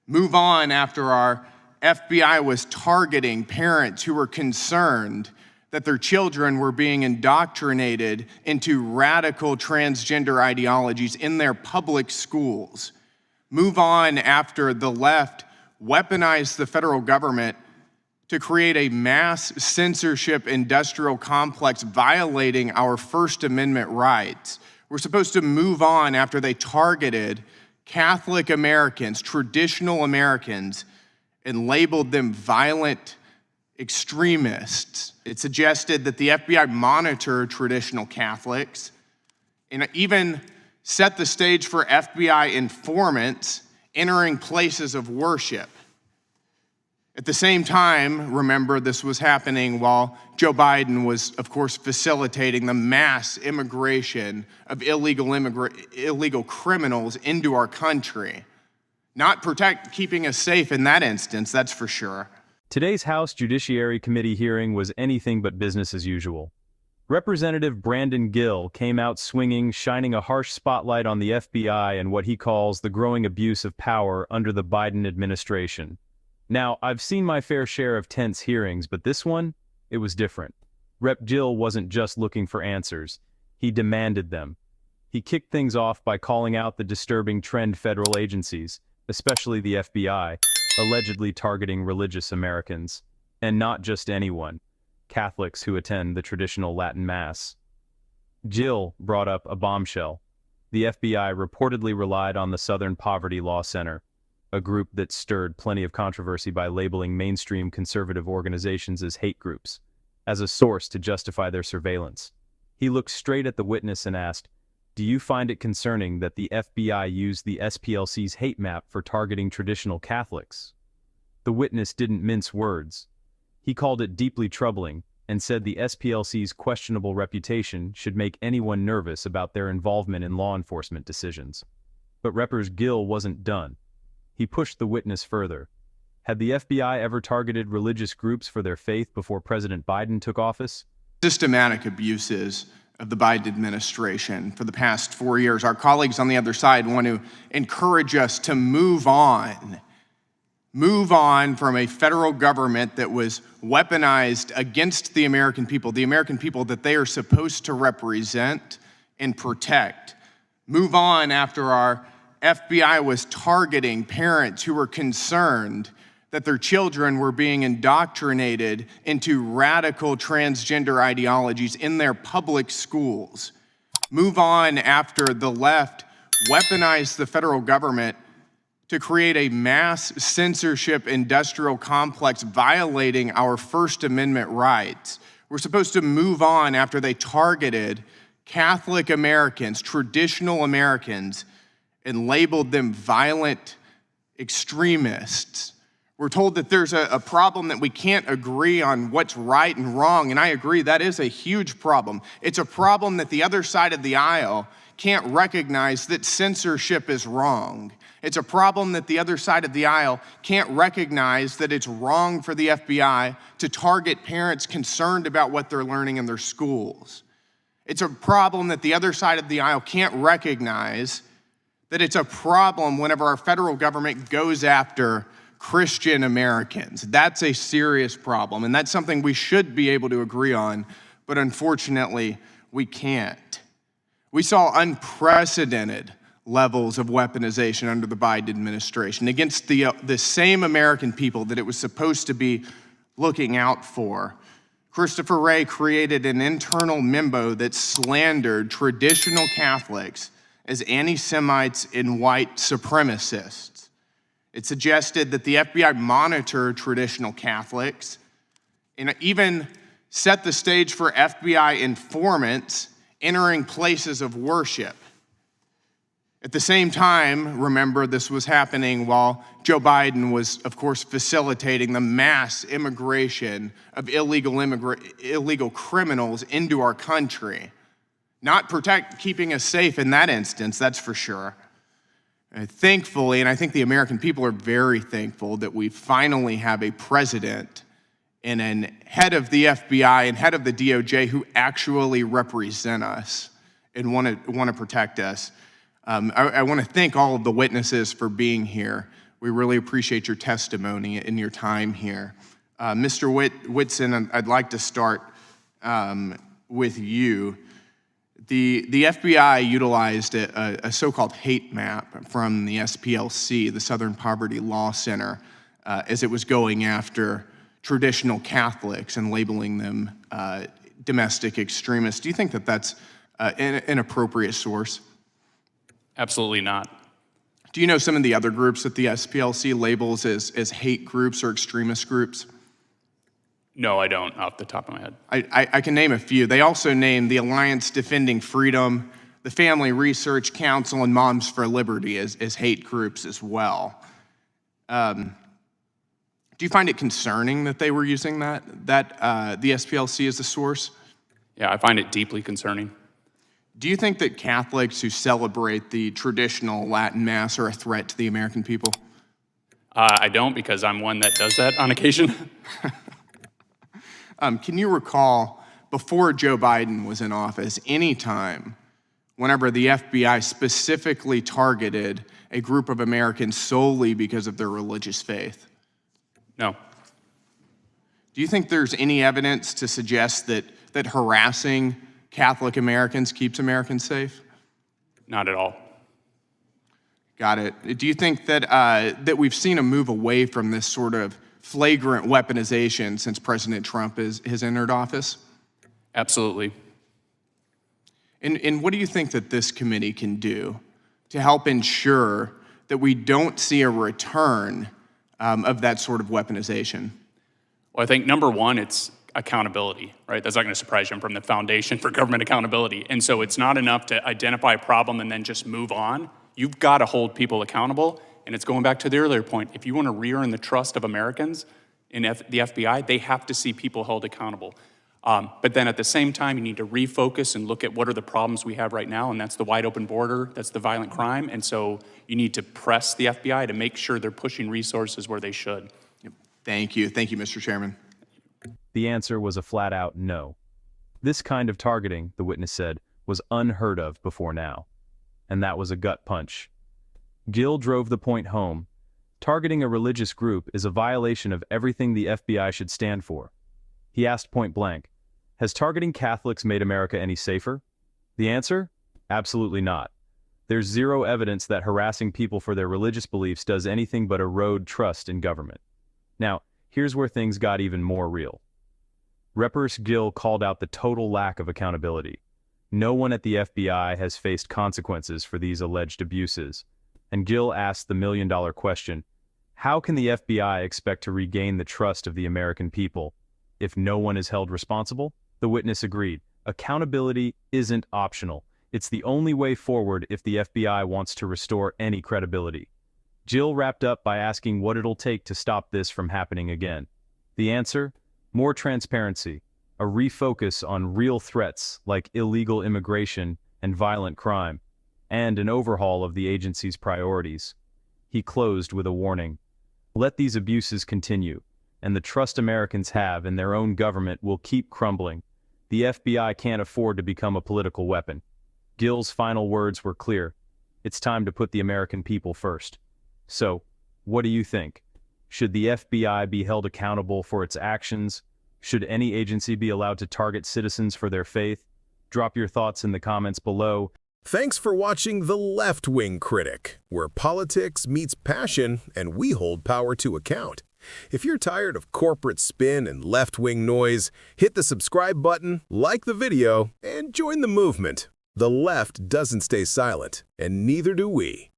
move on after our FBI was targeting parents who were concerned that their children were being indoctrinated into radical transgender ideologies in their public schools. Move on after the left weaponized the federal government to create a mass censorship industrial complex violating our First Amendment rights. We're supposed to move on after they targeted Catholic Americans, traditional Americans, and labeled them violent extremists. It suggested that the FBI monitor traditional Catholics and even set the stage for FBI informants entering places of worship. At the same time, remember, this was happening while Joe Biden was, of course, facilitating the mass immigration of illegal criminals into our country. Not keeping us safe in that instance, that's for sure. Today's House Judiciary Committee hearing was anything but business as usual. Representative Brandon Gill came out swinging, shining a harsh spotlight on the FBI and what he calls the growing abuse of power under the Biden administration. Now, I've seen my fair share of tense hearings, but this one, it was different. Rep. Gill wasn't just looking for answers. He demanded them. He kicked things off by calling out the disturbing trend federal agencies, especially the FBI, allegedly targeting religious Americans. And not just anyone, Catholics who attend the traditional Latin Mass. Gill brought up a bombshell. The FBI reportedly relied on the Southern Poverty Law Center, a group that stirred plenty of controversy by labeling mainstream conservative organizations as hate groups, as a source to justify their surveillance. He looked straight at the witness and asked, "Do you find it concerning that the FBI used the SPLC's hate map for targeting traditional Catholics?" The witness didn't mince words. He called it deeply troubling and said the SPLC's questionable reputation should make anyone nervous about their involvement in law enforcement decisions. But Rep. Gill wasn't done. He pushed the witness further. Had the FBI ever targeted religious groups for their faith before President Biden took office? Systematic abuses of the Biden administration for the past 4 years. Our colleagues on the other side want to encourage us to move on. Move on from a federal government that was weaponized against the American people that they are supposed to represent and protect. Move on after our FBI was targeting parents who were concerned that their children were being indoctrinated into radical transgender ideologies in their public schools. Move on after the left weaponized the federal government to create a mass censorship industrial complex violating our First Amendment rights. We're supposed to move on after they targeted Catholic Americans, traditional Americans, and labeled them violent extremists. We're told that there's a problem that we can't agree on what's right and wrong, and I agree, that is a huge problem. It's a problem that the other side of the aisle can't recognize that censorship is wrong. It's a problem that the other side of the aisle can't recognize that it's wrong for the FBI to target parents concerned about what they're learning in their schools. It's a problem that the other side of the aisle can't recognize that it's a problem whenever our federal government goes after Christian Americans. That's a serious problem, and that's something we should be able to agree on, but unfortunately, we can't. We saw unprecedented levels of weaponization under the Biden administration against the same American people that it was supposed to be looking out for. Christopher Wray created an internal memo that slandered traditional Catholics as anti-Semites and white supremacists. It suggested that the FBI monitor traditional Catholics and even set the stage for FBI informants entering places of worship. At the same time, remember, this was happening while Joe Biden was, of course, facilitating the mass immigration of illegal criminals into our country. Not keeping us safe in that instance, that's for sure. Thankfully, and I think the American people are very thankful that we finally have a president and a head of the FBI and head of the DOJ who actually represent us and want to protect us. I want to thank all of the witnesses for being here. We really appreciate your testimony and your time here. Mr. Whitson, I'd like to start with you. The FBI utilized a so-called hate map from the SPLC, the Southern Poverty Law Center, as it was going after traditional Catholics and labeling them domestic extremists. Do you think that that's an appropriate source? Absolutely not. Do you know some of the other groups that the SPLC labels as hate groups or extremist groups? No, I don't, off the top of my head. I can name a few. They also name the Alliance Defending Freedom, the Family Research Council, and Moms for Liberty as hate groups as well. Do you find it concerning that they were using the SPLC as a source? Yeah, I find it deeply concerning. Do you think that Catholics who celebrate the traditional Latin Mass are a threat to the American people? I don't, because I'm one that does that on occasion. Can you recall, before Joe Biden was in office, any time whenever the FBI specifically targeted a group of Americans solely because of their religious faith? No. Do you think there's any evidence to suggest that harassing Catholic Americans keeps Americans safe? Not at all. Got it. Do you think that we've seen a move away from this sort of flagrant weaponization since President Trump has entered office? Absolutely. And what do you think that this committee can do to help ensure that we don't see a return of that sort of weaponization? Well, I think number one, it's accountability, right? That's not going to surprise you. I'm from the Foundation for Government Accountability. And so it's not enough to identify a problem and then just move on. You've got to hold people accountable. And it's going back to the earlier point. If you want to re-earn the trust of Americans in the FBI, they have to see people held accountable. But then at the same time, you need to refocus and look at what are the problems we have right now, and that's the wide open border, that's the violent crime, and so you need to press the FBI to make sure they're pushing resources where they should. Thank you, Mr. Chairman. The answer was a flat-out no. This kind of targeting, the witness said, was unheard of before now. And that was a gut punch. Gill drove the point home. Targeting a religious group is a violation of everything the FBI should stand for. He asked point blank, has targeting Catholics made America any safer? The answer? Absolutely not. There's zero evidence that harassing people for their religious beliefs does anything but erode trust in government. Now, here's where things got even more real. Representative Gill called out the total lack of accountability. No one at the FBI has faced consequences for these alleged abuses. And Gill asked the million-dollar question, how can the FBI expect to regain the trust of the American people if no one is held responsible? The witness agreed. Accountability isn't optional. It's the only way forward if the FBI wants to restore any credibility. Gill wrapped up by asking what it'll take to stop this from happening again. The answer? More transparency, a refocus on real threats like illegal immigration and violent crime, and an overhaul of the agency's priorities. He closed with a warning. Let these abuses continue, and the trust Americans have in their own government will keep crumbling. The FBI can't afford to become a political weapon. Gill's final words were clear. It's time to put the American people first. So, what do you think? Should the FBI be held accountable for its actions? Should any agency be allowed to target citizens for their faith? Drop your thoughts in the comments below. Thanks for watching The Left Wing Critic, where politics meets passion and we hold power to account. If you're tired of corporate spin and left-wing noise, hit the subscribe button, like the video, and join the movement. The left doesn't stay silent, and neither do we.